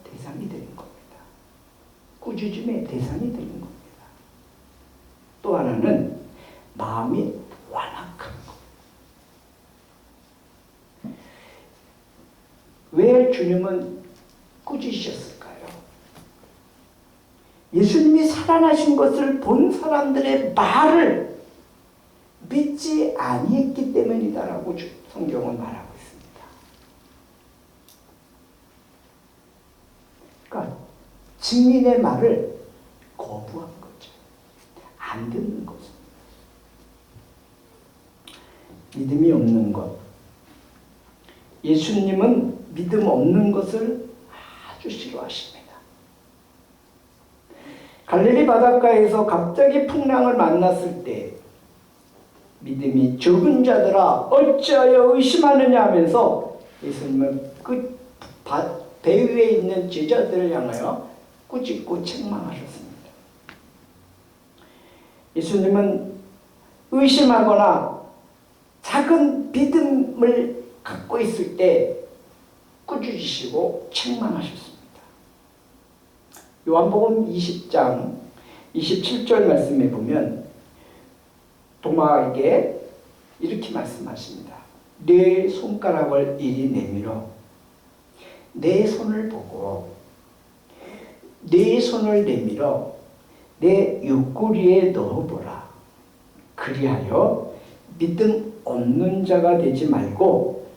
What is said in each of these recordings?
대상이 되는 겁니다. 꾸짖음의 대상이 되는 겁니다. 또 하나는 마음이 완악한 것. 왜 주님은 꾸짖으셨을까요? 예수님이 살아나신 것을 본 사람들의 말을 믿지 아니했기 때문이다라고 성경은 말하고 있습니다. 그러니까 증인의 말을 거부한 거죠. 안 듣는 거죠. 믿음이 없는 것. 예수님은 믿음 없는 것을 아주 싫어하십니다. 갈릴리 바닷가에서 갑자기 풍랑을 만났을 때 믿음이 적은 자들아 어찌하여 의심하느냐 하면서 예수님은 그 배 위에 있는 제자들을 향하여 꾸짖고 책망하셨습니다. 예수님은 의심하거나 작은 믿음을 갖고 있을 때 꾸짖으시고 책망하셨습니다. 요한복음 20장 27절 말씀에 보면 도마에게 이렇게 말씀하십니다. 내 손가락을 이리 내밀어 내 손을 보고 내 손을 내밀어 내 옆구리에 넣어보라. 그리하여 믿음 없는 자가 되지 말고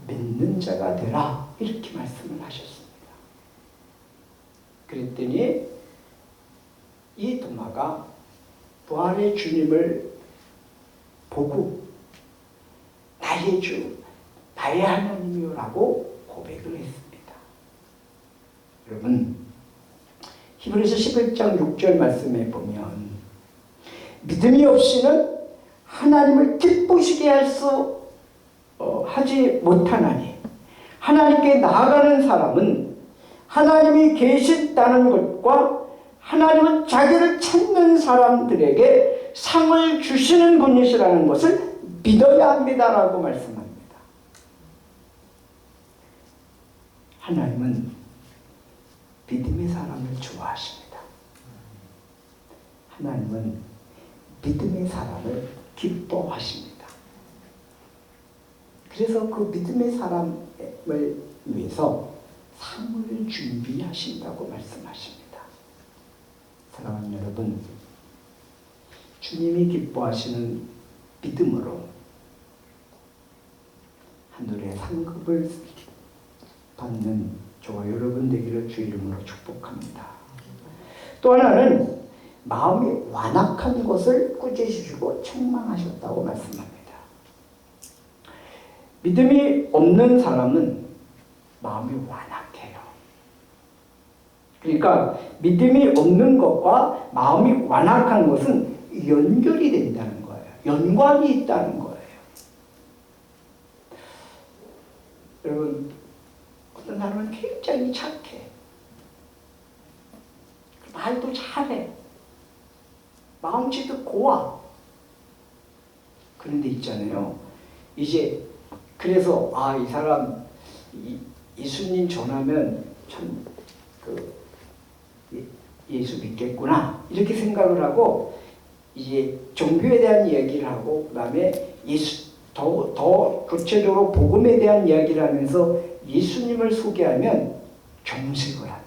믿는 자가 되라. 이렇게 말씀을 하셨습니다. 그랬더니 이 도마가 부활의 주님을 보고 나의 주, 나의 하나님이라고 고백을 했습니다. 여러분, 히브리서 11장 6절 말씀에 보면 믿음이 없이는 하나님을 기쁘시게 하지 못하나니 하나님께 나아가는 사람은 하나님이 계신다는 것과 하나님은 자기를 찾는 사람들에게 상을 주시는 분이시라는 것을 믿어야 합니다라고 말씀합니다. 하나님은 믿음의 사람을 좋아하십니다. 하나님은 믿음의 사람을 기뻐하십니다. 그래서 그 믿음의 사람을 위해서 상을 준비하신다고 말씀하십니다. 사랑하는 여러분, 주님이 기뻐하시는 믿음으로 하늘의 상급을 받는 저와 여러분 되기를 주 이름으로 축복합니다. 또 하나는 마음이 완악한 것을 꾸짖으시고 책망하셨다고 말씀합니다. 믿음이 없는 사람은 마음이 완악해요. 그러니까 믿음이 없는 것과 마음이 완악한 것은 연결이 된다는 거예요. 연관이 있다는 거예요. 여러분, 어떤 사람은 굉장히 착해. 말도 잘해. 마음씨도 고와. 그런데 있잖아요. 이제 그래서 이 사람 예수님 전하면 참 예수 믿겠구나 이렇게 생각을 하고 이제 종교에 대한 이야기를 하고 그다음에 더 구체적으로 복음에 대한 이야기를 하면서 예수님을 소개하면 경색을 합니다.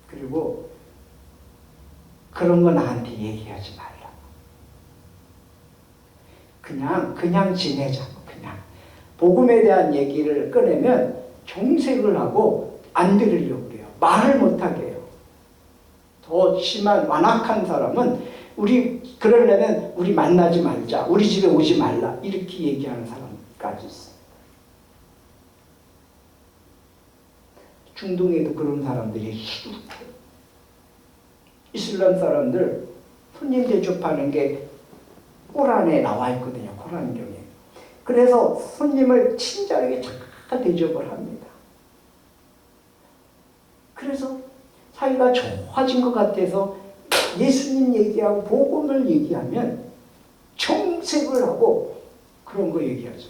그리고 그런 거 나한테 얘기하지 말라. 그냥 지내자고. 그냥 복음에 대한 얘기를 꺼내면 경색을 하고 안 들으려고 그래요. 말을 못하게 해요. 더 심한 완악한 사람은 그러려면 우리 만나지 말자. 우리 집에 오지 말라. 이렇게 얘기하는 사람까지 있어요. 중동에도 그런 사람들이 수두룩해요. 이슬람 사람들 손님 대접하는 게 코란에 나와 있거든요. 코란경에. 그래서 손님을 친절하게 잘 대접을 합니다. 그래서 사이가 좋아진 것 같아서 예수님 얘기하고 복음을 얘기하면 정색을 하고 그런 거 얘기하죠.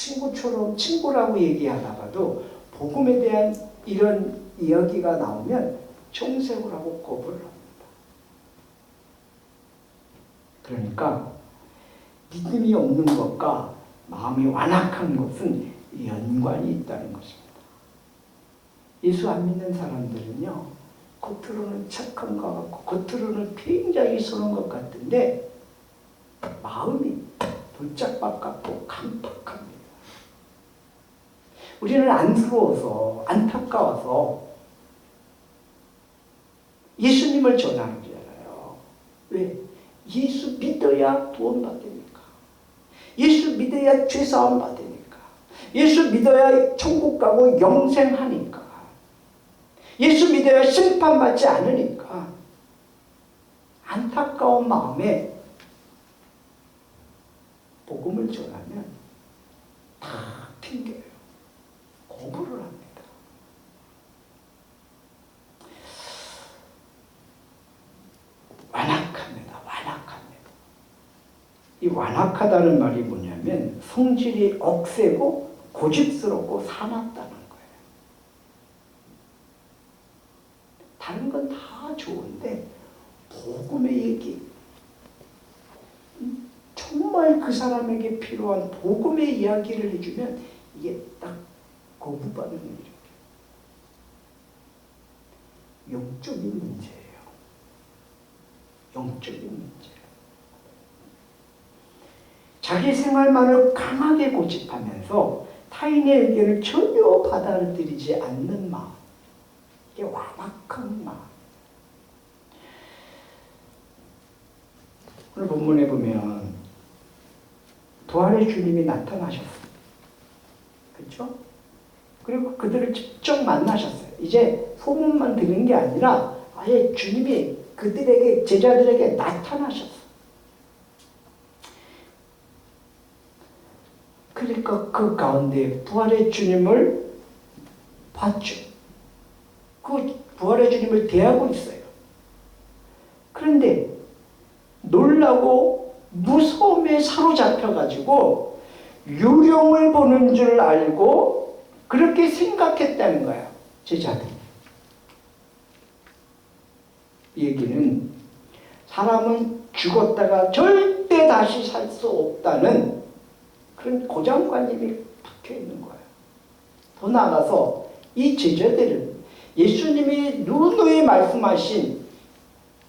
친구처럼 친구라고 얘기하나 봐도 복음에 대한 이런 이야기가 나오면 정색을 하고 거부를 합니다. 그러니까 믿음이 없는 것과 마음이 완악한 것은 연관이 있다는 것입니다. 예수 안 믿는 사람들은요, 겉으로는 착한 것 같고 겉으로는 굉장히 선한 것 같은데 마음이 돌짝밭 같고 강팍합니다. 우리는 안쓰러워서 안타까워서 예수님을 전하는 거잖아요. 왜? 예수 믿어야 구원 받으니까. 예수 믿어야 죄사함 받으니까. 예수 믿어야 천국 가고 영생하니까. 예수 믿어야 심판받지 않으니까. 안타까운 마음에 복음을 전하면 다 핑계요. 거부를 합니다. 완악합니다. 완악합니다. 이 완악하다는 말이 뭐냐면 성질이 억세고 고집스럽고 사납다는 거예요. 다른 건 다 좋은데 복음의 얘기, 정말 그 사람에게 필요한 복음의 이야기를 해주면 이게 딱 거부 반응을 일으켜요. 영적인 문제예요. 영적인 문제. 자기 생활만을 강하게 고집하면서 타인의 의견을 전혀 받아들이지 않는 마음. 이게 완악한 마음. 오늘 본문에 보면 부활의 주님이 나타나셨어요. 그렇죠? 그리고 그들을 직접 만나셨어요. 이제 소문만 들은 게 아니라 아예 주님이 그들에게, 제자들에게 나타나셨어요. 그러니까 그 가운데 부활의 주님을 봤죠. 그 부활의 주님을 대하고 있어요. 그런데 놀라고 무서움에 사로잡혀가지고 유령을 보는 줄 알고 그렇게 생각했다는 거예요. 제자들이. 이 얘기는 사람은 죽었다가 절대 다시 살 수 없다는 그런 고정관념이 박혀있는 거예요. 더 나아가서 이 제자들은 예수님이 누누이 말씀하신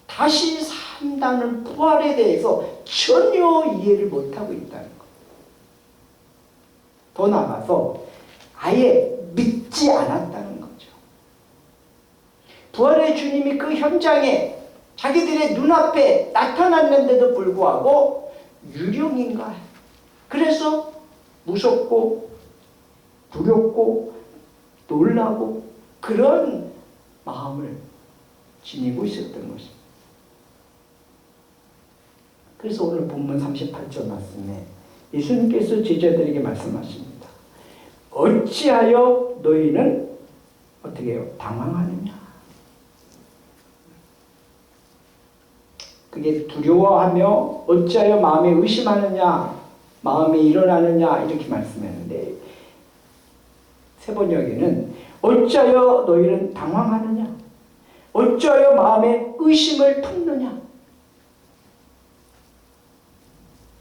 다시 산다는 부활에 대해서 전혀 이해를 못하고 있다는 거예요. 더 나아가서 아예 믿지 않았다는 거죠. 부활의 주님이 그 현장에 자기들의 눈앞에 나타났는데도 불구하고 유령인가? 그래서 무섭고 두렵고 놀라고 그런 마음을 지니고 있었던 것입니다. 그래서 오늘 본문 38절 말씀에 예수님께서 제자들에게 말씀하십니다. 어찌하여 너희는 어떻게 해요? 당황하느냐? 그게 두려워하며 어찌하여 마음에 의심하느냐? 마음이 일어나느냐? 이렇게 말씀했는데 세 번역에는 어찌하여 너희는 당황하느냐? 어찌하여 마음에 의심을 품느냐?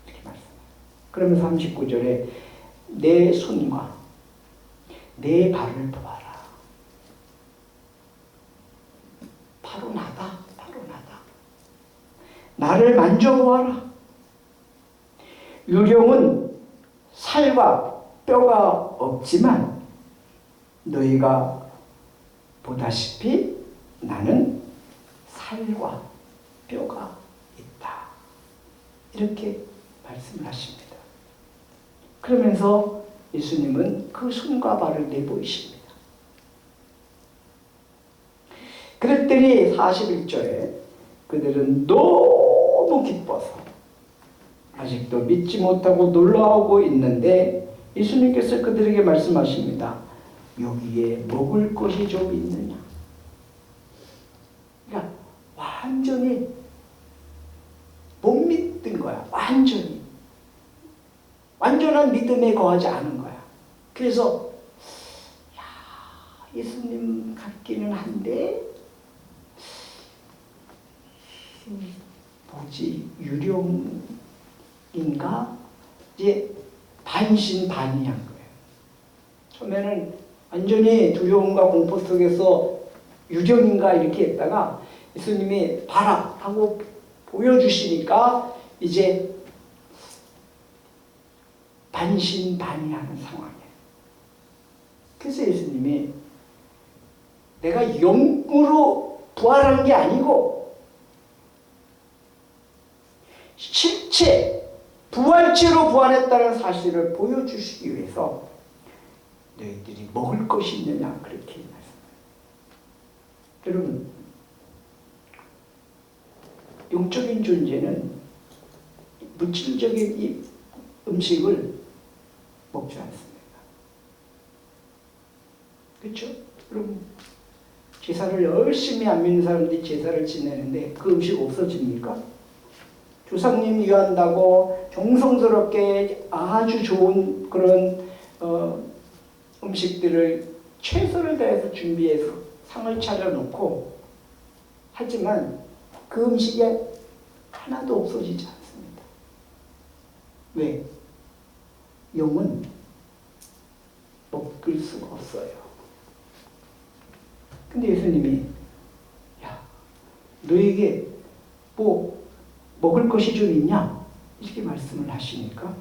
이렇게 말씀해요. 그러면서 39절에 내 손과 내 발을 보아라. 바로 나다. 바로 나다. 나를 만져보아라. 유령은 살과 뼈가 없지만 너희가 보다시피 나는 살과 뼈가 있다. 이렇게 말씀을 하십니다. 그러면서 예수님은 그 손과 발을 내보이십니다. 그랬더니 41절에 그들은 너무 기뻐서 아직도 믿지 못하고 놀라고 있는데 예수님께서 그들에게 말씀하십니다. 여기에 먹을 것이 좀 있느냐? 그러니까 완전히 못 믿는 거야. 완전한 믿음에 거하지 않은 거야. 그래서 야, 예수님 같기는 한데 뭐지 유령인가? 이제 반신반의한 거예요. 처음에는 완전히 두려움과 공포 속에서 유령인가 이렇게 했다가 예수님이 봐라 하고 보여주시니까 이제 반신반의하는 상황이에요. 그래서 예수님이 내가 영으로 부활한 게 아니고 실체, 부활체로 부활했다는 사실을 보여주시기 위해서 너희들이 먹을 것이 있느냐 그렇게 말씀해요. 여러분, 영적인 존재는 물질적인 이 음식을 먹지 않습니다. 그렇죠? 여러분, 제사를 열심히 안 믿는 사람들이 제사를 지내는데 그 음식 없어집니까? 조상님 위한다고 정성스럽게 아주 좋은 그런 음식들을 최선을 다해서 준비해서 상을 차려놓고 하지만 그 음식에 하나도 없어지지 않습니다. 왜? 영은 먹을 수가 없어요. 근데 예수님이 야, 너에게 뭐 먹을 것이 좀 있냐? 이렇게 말씀을 하시니까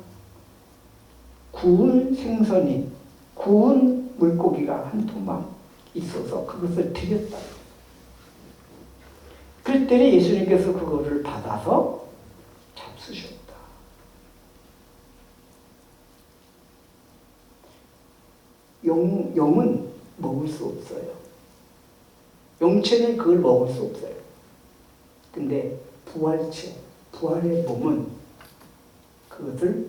구운 생선이 구운 물고기가 한 토막 있어서 그것을 드렸다. 그랬더니 예수님께서 그거를 받아서 잡수셨다. 영은 먹을 수 없어요. 영체는 그걸 먹을 수 없어요. 근데 부활체, 부활의 몸은 그것을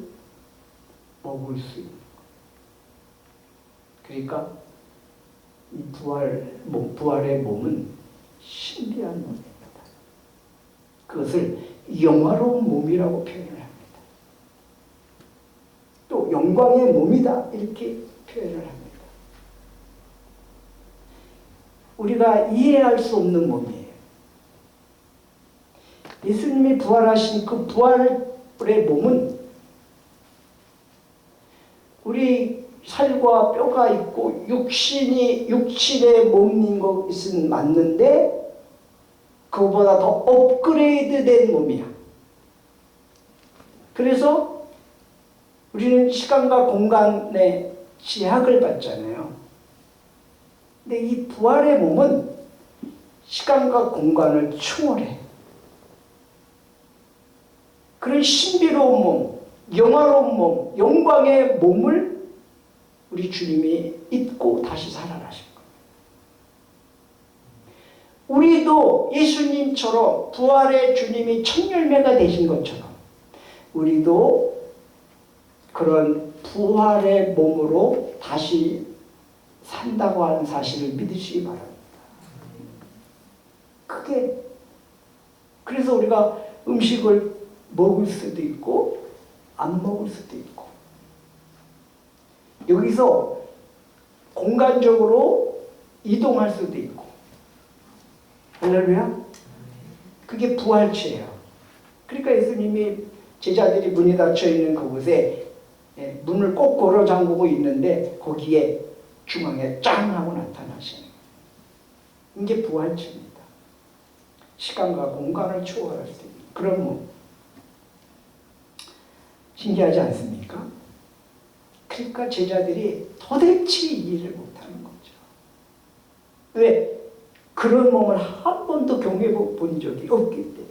먹을 수 있는 거예요. 그러니까 이 부활의 몸은 신비한 몸입니다. 그것을 영화로운 몸이라고 표현을 합니다. 또 영광의 몸이다 이렇게 표현을 합니다. 우리가 이해할 수 없는 몸이에요. 예수님이 부활하신 그 부활의 몸은 우리 살과 뼈가 있고 육신의 몸인 것은 맞는데 그거보다 더 업그레이드된 몸이야. 그래서 우리는 시간과 공간의 제약을 받잖아요. 근데 이 부활의 몸은 시간과 공간을 초월해. 그런 신비로운 몸, 영화로운 몸, 영광의 몸을 우리 주님이 입고 다시 살아나신 겁니다. 우리도 예수님처럼 부활의 주님이 첫 열매가 되신 것처럼 우리도 그런 부활의 몸으로 다시 산다고 하는 사실을 믿으시기 바랍니다. 그게 그래서 우리가 음식을 먹을 수도 있고 안 먹을 수도 있고 여기서 공간적으로 이동할 수도 있고 할렐루야? 그게 부활체예요. 그러니까 예수님이 제자들이 문이 닫혀 있는 그곳에 문을 꼭 걸어 잠그고 있는데 거기에 중앙에 짱 하고 나타나시는 이게 부활체입니다. 시간과 공간을 초월할 수 있는 그런 몸. 신기하지 않습니까? 그러니까 제자들이 도대체 이해를 못하는 거죠. 왜? 그런 몸을 한 번도 경험해 본 적이 없기 때문에.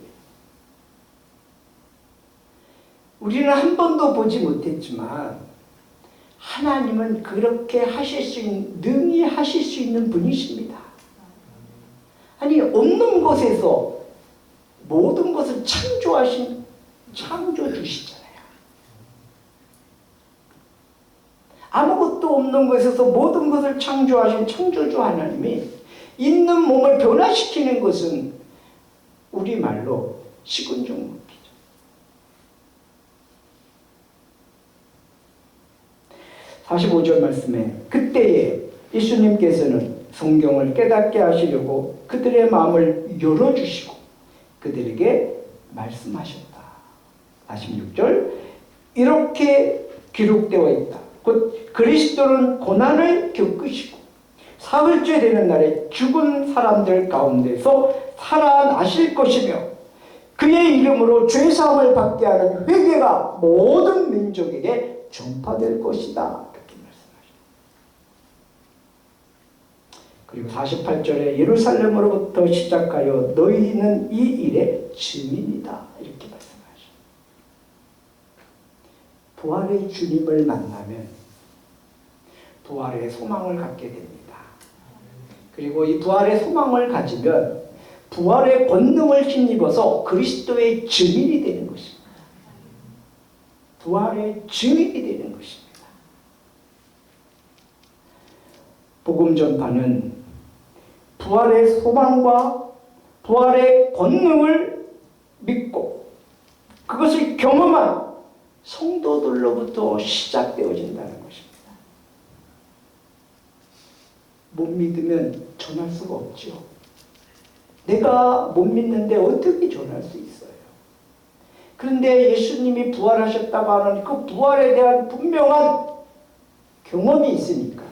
우리는 한 번도 보지 못했지만 하나님은 그렇게 하실 수 있는, 능히 하실 수 있는 분이십니다. 아니, 없는 것에서 모든 것을 창조하신 창조주시잖아요. 아무것도 없는 것에서 모든 것을 창조하신 창조주 하나님이 있는 몸을 변화시키는 것은 우리말로 식은종목이죠. 45절 말씀에 그때에 예수님께서는 성경을 깨닫게 하시려고 그들의 마음을 열어주시고 그들에게 말씀하셨다. 46절 이렇게 기록되어 있다. 곧 그리스도는 고난을 겪으시고 사흘째 되는 날에 죽은 사람들 가운데서 살아나실 것이며 그의 이름으로 죄사함을 받게 하는 회개가 모든 민족에게 전파될 것이다. 이렇게 말씀하십니다. 그리고 48절에 예루살렘으로부터 시작하여 너희는 이 일의 증인이다. 이렇게 말씀하십니다. 부활의 주님을 만나면 부활의 소망을 갖게 됩니다. 그리고 이 부활의 소망을 가지면 부활의 권능을 힘입어서 그리스도의 증인이 되는 것입니다. 부활의 증인이 되는 것입니다. 복음 전파는 부활의 소망과 부활의 권능을 믿고 그것을 경험한 성도들로부터 시작되어진다는 것입니다. 못 믿으면 전할 수가 없죠. 내가 못 믿는데 어떻게 전할 수 있어요? 그런데 예수님이 부활하셨다고 하는 그 부활에 대한 분명한 경험이 있으니까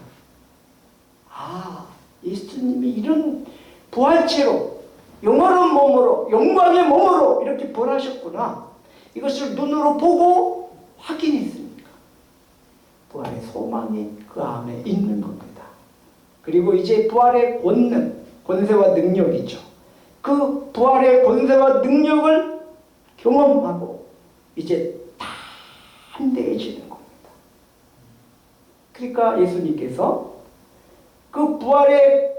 예수님이 이런 부활체로 영원한 몸으로 영광의 몸으로 이렇게 부활하셨구나. 이것을 눈으로 보고 확인했으니까 부활의 소망이 그 안에 있는 겁니다. 그리고 이제 부활의 권능, 권세와 능력이죠. 그 부활의 권세와 능력을 경험하고 이제 담대해지는 겁니다. 그러니까 예수님께서 그 부활의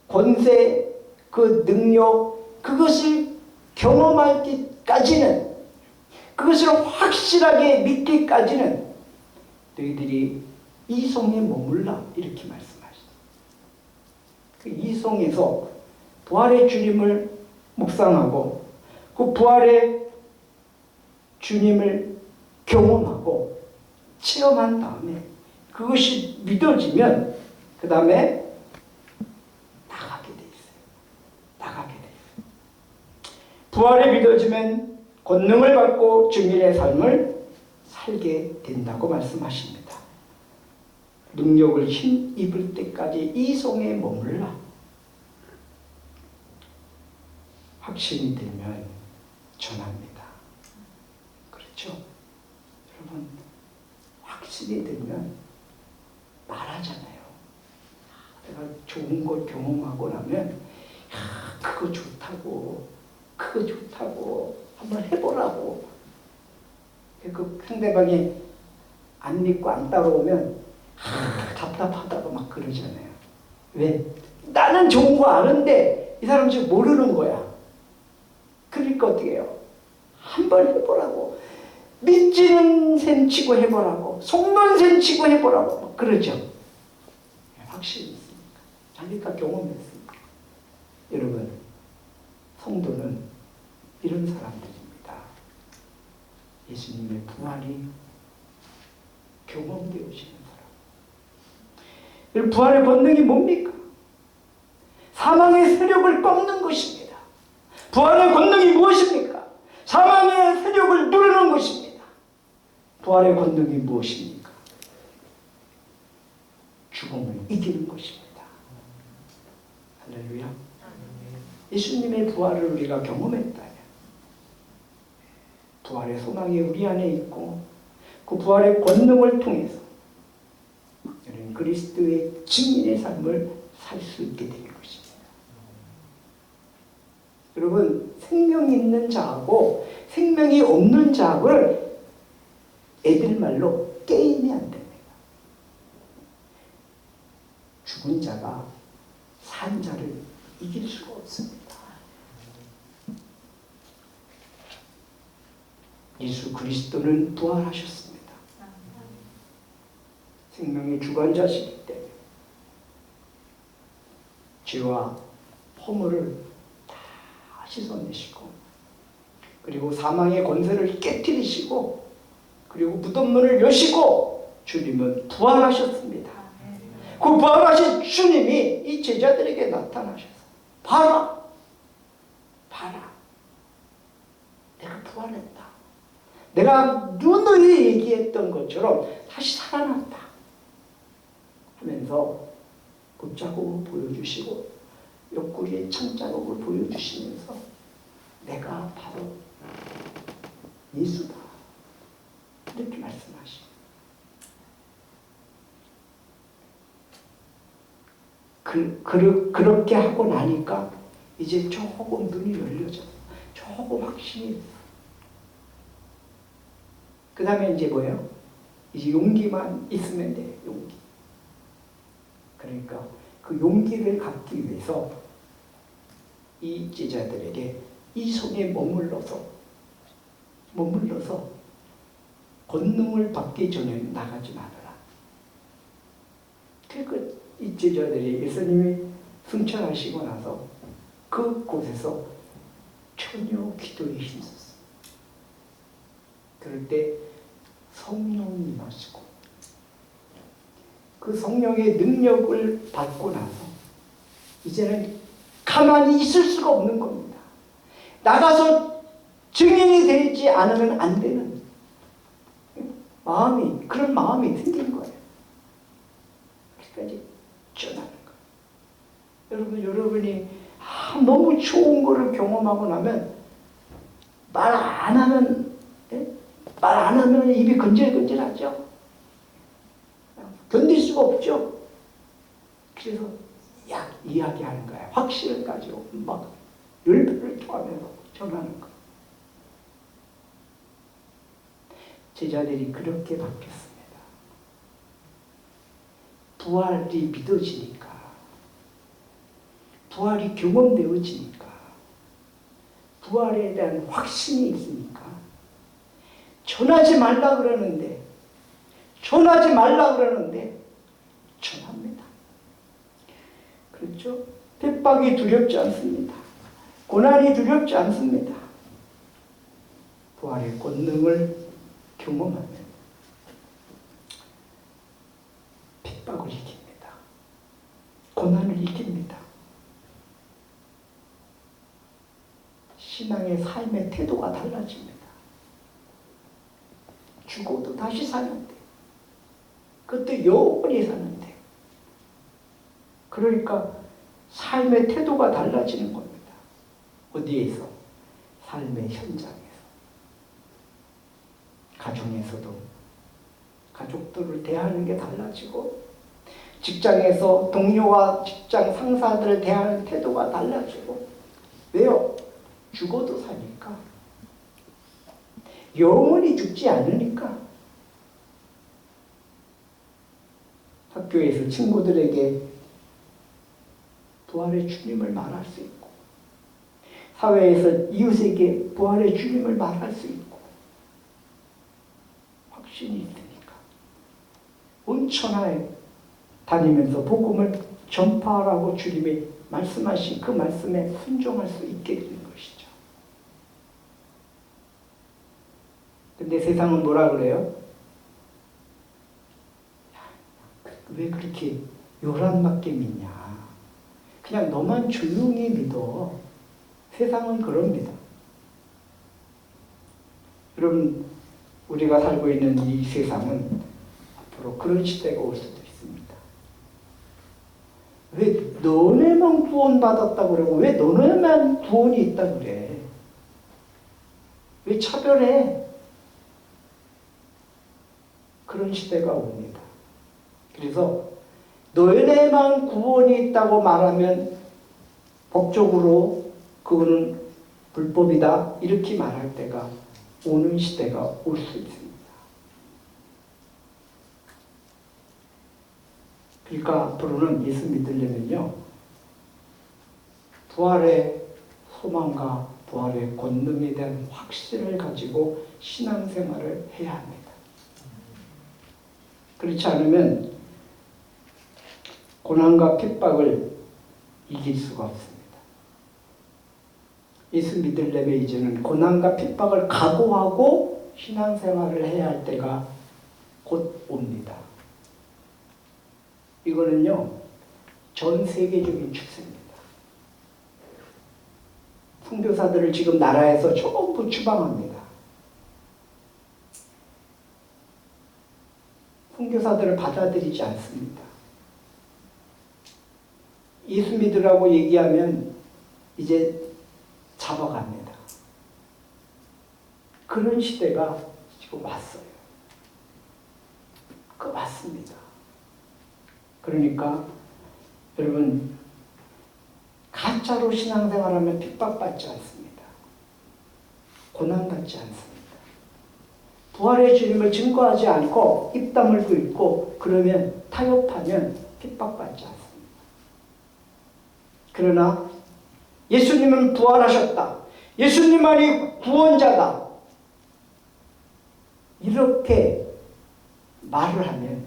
권세, 그 능력, 그것을 경험할 때까지는, 그것을 확실하게 믿기까지는 너희들이 이성에 머물라 이렇게 말씀하시죠. 그 이성에서 부활의 주님을 묵상하고 그 부활의 주님을 경험하고 체험한 다음에 그것이 믿어지면 그 다음에 나가게 돼 있어요. 나가게 돼 있어요. 부활이 믿어지면 권능을 받고 증인의 삶을 살게 된다고 말씀하십니다. 능력을 힘입을 때까지 이성에 머물라. 확신이 들면 전합니다. 그렇죠? 여러분, 확신이 들면 말하잖아요. 내가 좋은 걸 경험하고 나면 그거 좋다고 한번 해보라고. 그 상대방이 안 믿고 안 따라오면 답답하다고 막 그러잖아요. 왜? 나는 좋은 거 아는데 이 사람 지금 모르는 거야. 그러니까 어떻게 해요? 한번 해보라고. 믿지는 셈 치고 해보라고. 속는 셈 치고 해보라고. 막 그러죠. 확실히 있습니까? 자기가 경험했습니다. 여러분, 성도는 이런 사람들입니다. 예수님의 부활이 경험되어지는 사람. 부활의 본능이 뭡니까? 사망의 세력을 꺾는 것입니다. 부활의 권능이 무엇입니까? 사망의 세력을 누르는 것입니다. 부활의 권능이 무엇입니까? 죽음을 이기는 것입니다. 할렐루야. 예수님의 부활을 우리가 경험했다면 부활의 소망이 우리 안에 있고 그 부활의 권능을 통해서 우리는 그리스도의 증인의 삶을 살 수 있게 되는 것입니다. 여러분, 생명이 있는 자하고 생명이 없는 자를 애들 말로 게임이 안 됩니다. 죽은 자가 산 자를 이길 수가 없습니다. 예수 그리스도는 부활하셨습니다. 생명의 주관자시기 때문에 죄와 허물을 다 씻어내시고 그리고 사망의 권세를 깨뜨리시고 그리고 무덤문을 여시고 주님은 부활하셨습니다. 그 부활하신 주님이 이 제자들에게 나타나셔서 봐라, 봐라, 내가 부활했다. 내가 누누이 얘기했던 것처럼 다시 살아났다 하면서 굽자국을 보여주시고 옆구리에 창자국을 보여주시면서 내가 바로 예수다 이렇게 말씀하시고, 그렇게 하고 나니까 이제 조금 눈이 열려져, 조금 확신이 있어. 그 다음에 이제 뭐예요? 이제 용기만 있으면 돼. 용기. 그러니까 그 용기를 갖기 위해서 이 제자들에게 이 성에 머물러서 권능을 받기 전에 나가지 말아라. 그 이 제자들이 예수님이 승천하시고 나서 그곳에서 전혀 기도에 힘썼어. 그럴 때 성령이 임하시고 그 성령의 능력을 받고 나서 이제는 가만히 있을 수가 없는 겁니다. 나가서 증인이 되지 않으면 안 되는 그런 마음이 생긴 거예요. 그러니까 이제 전하는 거예요. 여러분이 너무 좋은 거를 경험하고 나면 말 안 하면 입이 건질건질하죠. 견딜 수가 없죠. 그래서 이야기하는 거야. 확신을 가지고 막 열배를 토하면서 전하는 거. 제자들이 그렇게 바뀌었습니다. 부활이 믿어지니까, 부활이 경험되어지니까, 부활에 대한 확신이 있으니까 전하지 말라 그러는데 전합니다. 그렇죠? 핍박이 두렵지 않습니다. 고난이 두렵지 않습니다. 부활의 권능을 경험하면 핍박을 이깁니다. 고난을 이깁니다. 신앙의 삶의 태도가 달라집니다. 죽어도 다시 사는데, 그것도 영원히 사는데, 그러니까 삶의 태도가 달라지는 겁니다. 어디에서? 삶의 현장에서. 가정에서도 가족들을 대하는 게 달라지고, 직장에서 동료와 직장 상사들을 대하는 태도가 달라지고. 왜요? 죽어도 사니까. 영원히 죽지 않으니까. 학교에서 친구들에게 부활의 주님을 말할 수 있고, 사회에서 이웃에게 부활의 주님을 말할 수 있고, 확신이 있으니까 온 천하에 다니면서 복음을 전파하라고 주님이 말씀하신 그 말씀에 순종할 수 있게 되는 것이죠. 근데 세상은 뭐라 그래요? 왜 그렇게 요란맞게 믿냐? 그냥 너만 조용히 믿어. 세상은 그럽니다. 여러분, 우리가 살고 있는 이 세상은 앞으로 그런 시대가 올 수도 있습니다. 왜 너네만 구원받았다고 그러고, 왜 너네만 구원이 있다고 그래? 왜 차별해? 그런 시대가 옵니다. 그래서 너네만 구원이 있다고 말하면 법적으로 그거는 불법이다 이렇게 말할 때가 오는 시대가 올 수 있습니다. 그러니까 앞으로는 예수 믿으려면요, 부활의 소망과 부활의 권능에 대한 확신을 가지고 신앙생활을 해야 합니다. 그렇지 않으면 고난과 핍박을 이길 수가 없습니다. 예수 믿으려면 이제는 고난과 핍박을 각오하고 신앙생활을 해야 할 때가 곧 옵니다. 이거는요, 전 세계적인 추세입니다. 선교사들을 지금 나라에서 전부 추방합니다. 선교사들을 받아들이지 않습니다. 예수 믿으라고 얘기하면 이제 잡아갑니다. 그런 시대가 지금 왔어요. 왔습니다. 그러니까 여러분, 가짜로 신앙생활하면 핍박받지 않습니다. 고난받지 않습니다. 부활의 주님을 증거하지 않고 입 다물고 있고 그러면 타협하면 핍박받지 않습니다. 그러나 예수님은 부활하셨다. 예수님만이 구원자다. 이렇게 말을 하면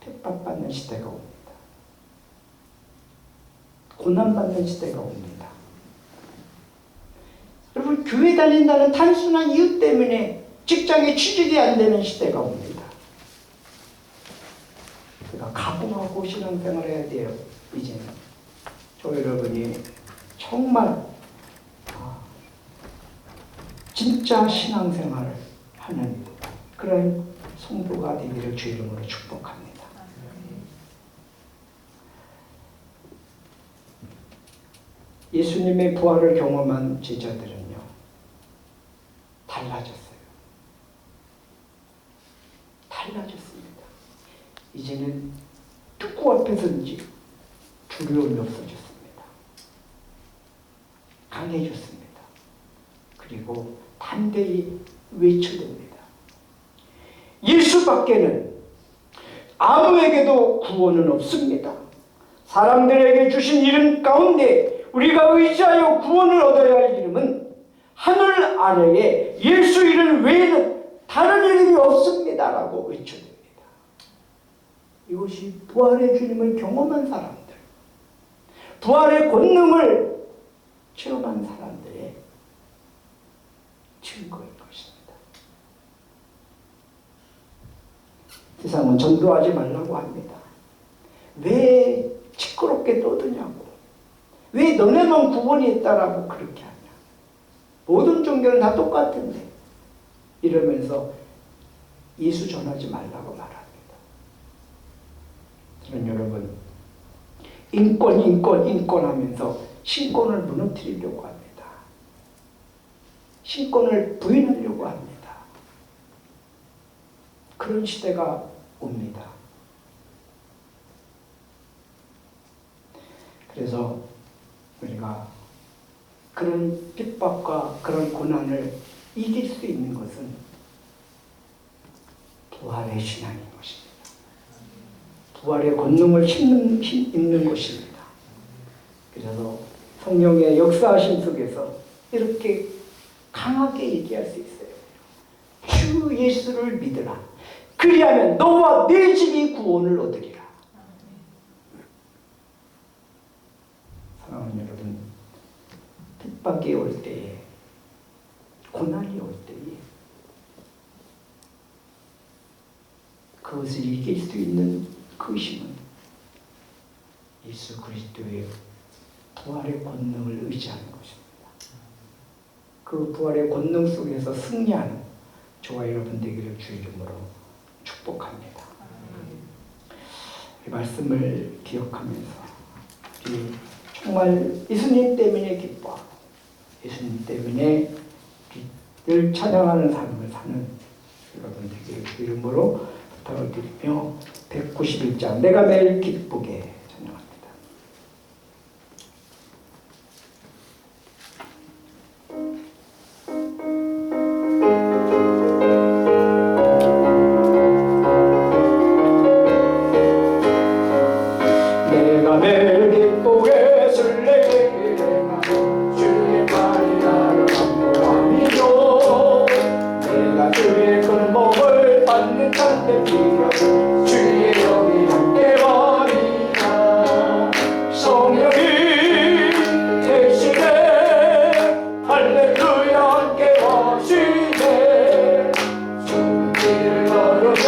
핍박받는 시대가 옵니다. 고난받는 시대가 옵니다. 여러분, 교회 다닌다는 단순한 이유 때문에 직장에 취직이 안 되는 시대가 옵니다. 그러니까 각오하고 신앙생활 해야 돼요. 이제는 저 여러분이 정말 진짜 신앙생활을 하는 그런 성도가 되기를 주 이름으로 축복합니다. 예수님의 부활을 경험한 제자들은요, 달라졌어요. 달라졌습니다. 이제는 누구 앞에서든지 두려움이 없어졌습니다. 강해졌습니다. 그리고 담대히 외쳐댑니다. 예수밖에는 아무에게도 구원은 없습니다. 사람들에게 주신 이름 가운데 우리가 의지하여 구원을 얻어야 할 이름은 하늘 아래에 예수 이름 외에는 다른 이름이 없습니다라고 외쳐냅니다. 이것이 부활의 주님을 경험한 사람들, 부활의 권능을 체험한 사람들의 증거인 것입니다. 세상은 전도하지 말라고 합니다. 왜 시끄럽게 떠드냐고, 왜 너네만 구원이 있다라고 그렇게 하냐, 모든 종교는 다 똑같은데, 이러면서 예수 전하지 말라고 말합니다. 저는 여러분, 인권 하면서 신권을 무너뜨리려고 합니다. 신권을 부인하려고 합니다. 그런 시대가 옵니다. 그래서 우리가 그런 핍박과 그런 고난을 이길 수 있는 것은 부활의 신앙인 것입니다. 부활의 권능을 입는 것입니다. 그래서 성령의 역사하심 속에서 이렇게 강하게 얘기할 수 있어요. 주 예수를 믿으라. 그리하면 너와 네 집이 구원을 얻으리라. 사랑하는 여러분, 핍박이 올 때에, 고난이 올 때에 그것을 이길 수 있는 그 힘은 예수 그리스도의 부활의 권능을 의지하는 것입니다. 그 부활의 권능 속에서 승리하는 저와 여러분 되기를 주 이름으로 축복합니다. 이 말씀을 기억하면서 우리 정말 예수님 때문에 기뻐하고 예수님 때문에 늘 찬양하는 삶을 사는 여러분 되기를 주 이름으로 부탁을 드리며 191장 내가 매일 기쁘게 찬양합니다. 내가 매일 기쁘게 설레게 일행하고 주의 말이 나를 안보함이죠. 내가 주의 근복을 받는 참된 비결 주의 영이 함께하리라. 성령이 계시네 할렐루야 함께하시네. 주는 길을 걸으며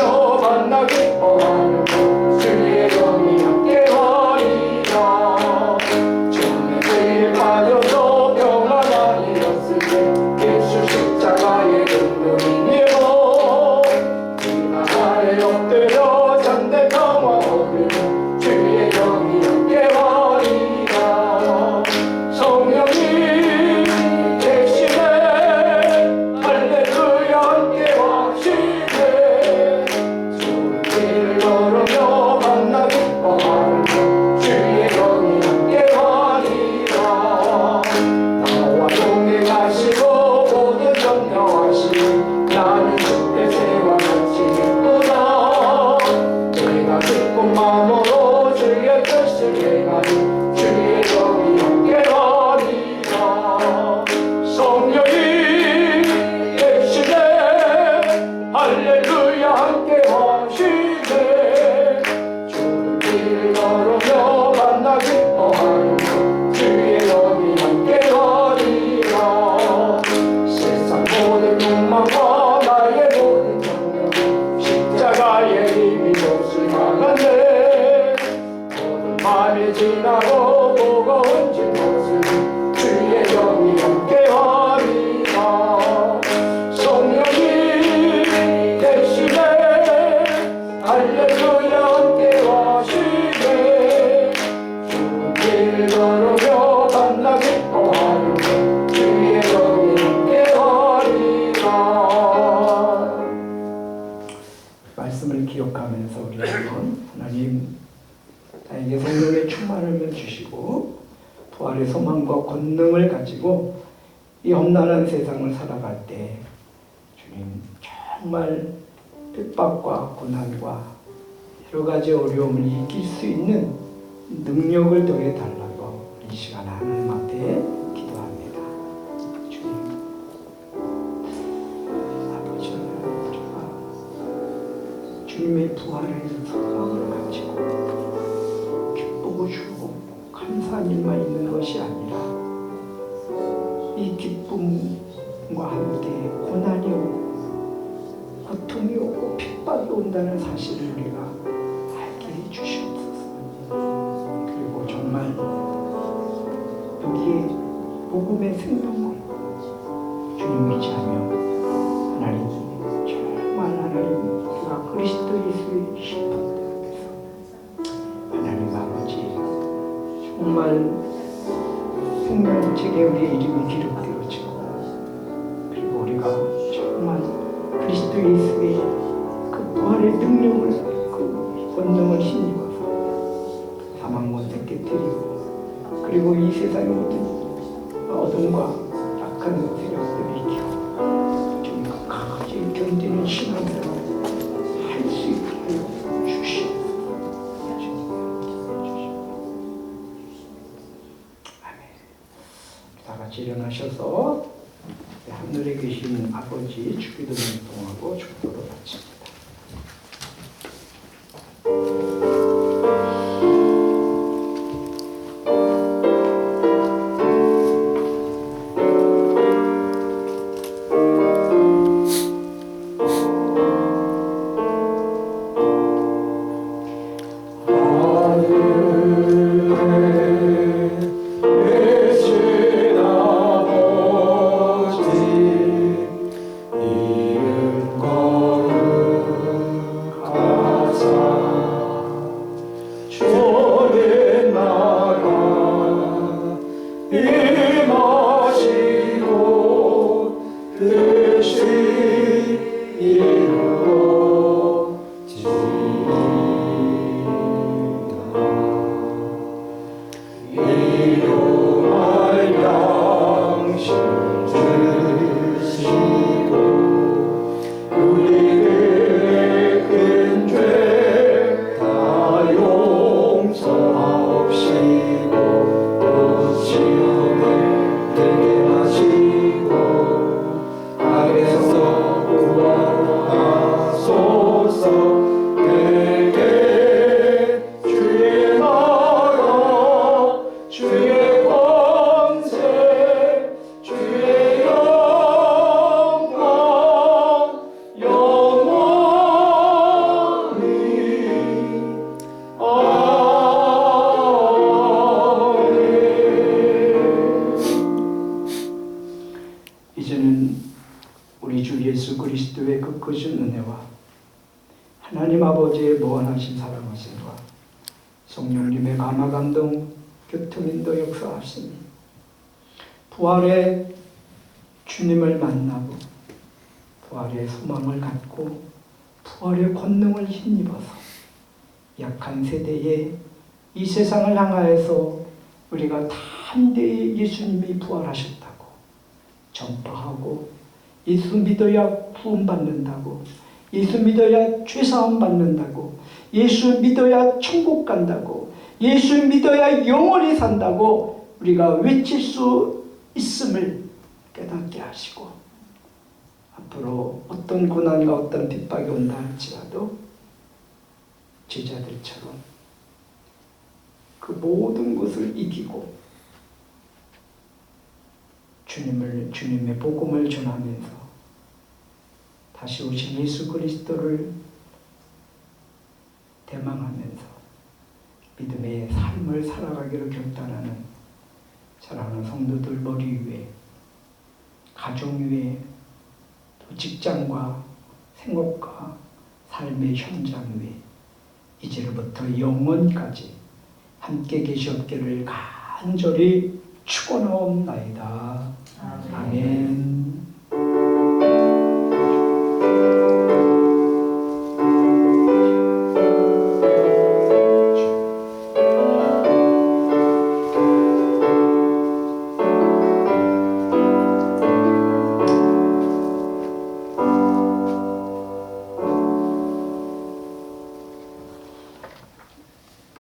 손길 걸으며 만나 기뻐하는 주의 영이 함께하리라. 세상 모든 욕망과 나의 모든 정령 십자가의 힘이 몹시 강한데 모든 말이 지나고 무거운 짐것을 주의 영이 함께하리라. 성령이 대신에 할렐루야 함께하시네. 주는 길 걸으며 만나 기뻐하는 주의 영이 함께하리라. 말씀을 기억하면서 우리 한번 하나님 나에게 성령의 충만함을 주시고 부활의 소망과 권능을 가지고 이 험난한 세상을 살아갈 때 주님 정말 핍박과 고난과 여러 가지 어려움을 이길 수 있는 능력을 더해 달라고 이 시간 하나님 앞에 기도합니다. 주님, 아버지 하나님, 우리가 주님의 부활의 소망을 가지고 기쁘고 주고 감사한 일만 있는 것이 아니라 이 기쁨과 함께 고난이 오고 고통이 오고 핍박이 온다는 사실을 우리가 알게 해주시옵소서. 그리고 정말 여기에 복음의 생명을 주님 의지하며 하나님 정말 하나님 우리가 그리스도 예수의 신분들 앞에서 하나님 아버지 정말 생명책에 우리의 이름이 기록되어지고 그리고 우리가 정말 그리스도 예수의 그 부활의 능력을 그 권능을 힘입어서 사망 못에 깨뜨리고 그리고 이 세상의 모든 어둠과 약한 세력들을 이겨 주님 끝까지 견디는 신앙생활 할 수 있게 하여 주시옵소서. 아멘. 다 같이 일어나셔서 하늘에 계신 아버지 주기도 맹통하고 축도를 바칩니다. 이제는 우리 주 예수 그리스도의 그 크신 은혜와 하나님 아버지의 무한하신 사랑하심과 성령님의 감화 감동 교통인도 역사하심이 부활의 주님을 만나고 부활의 소망을 갖고 부활의 권능을 힘입어서 약한 세대에 이 세상을 향하여서 우리가 담대히 예수님이 부활하셨다고 전파하고 예수 믿어야 구원받는다고 예수 믿어야 죄사함 받는다고 예수 믿어야 천국 간다고 예수 믿어야 영원히 산다고 우리가 외칠 수 있음을 깨닫게 하시고 앞으로 어떤 고난과 어떤 핍박이 온다 할지라도 제자들처럼 그 모든 것을 이기고 주님의 복음을 전하면서 다시 오신 예수 그리스도를 대망하면서 믿음의 삶을 살아가기를 결단하는 사랑하는 성도들 머리 위에, 가정 위에, 또 직장과 생업과 삶의 현장 위에 이제로부터 영원까지 함께 계시옵기를 간절히 축원하옵나이다. 아멘.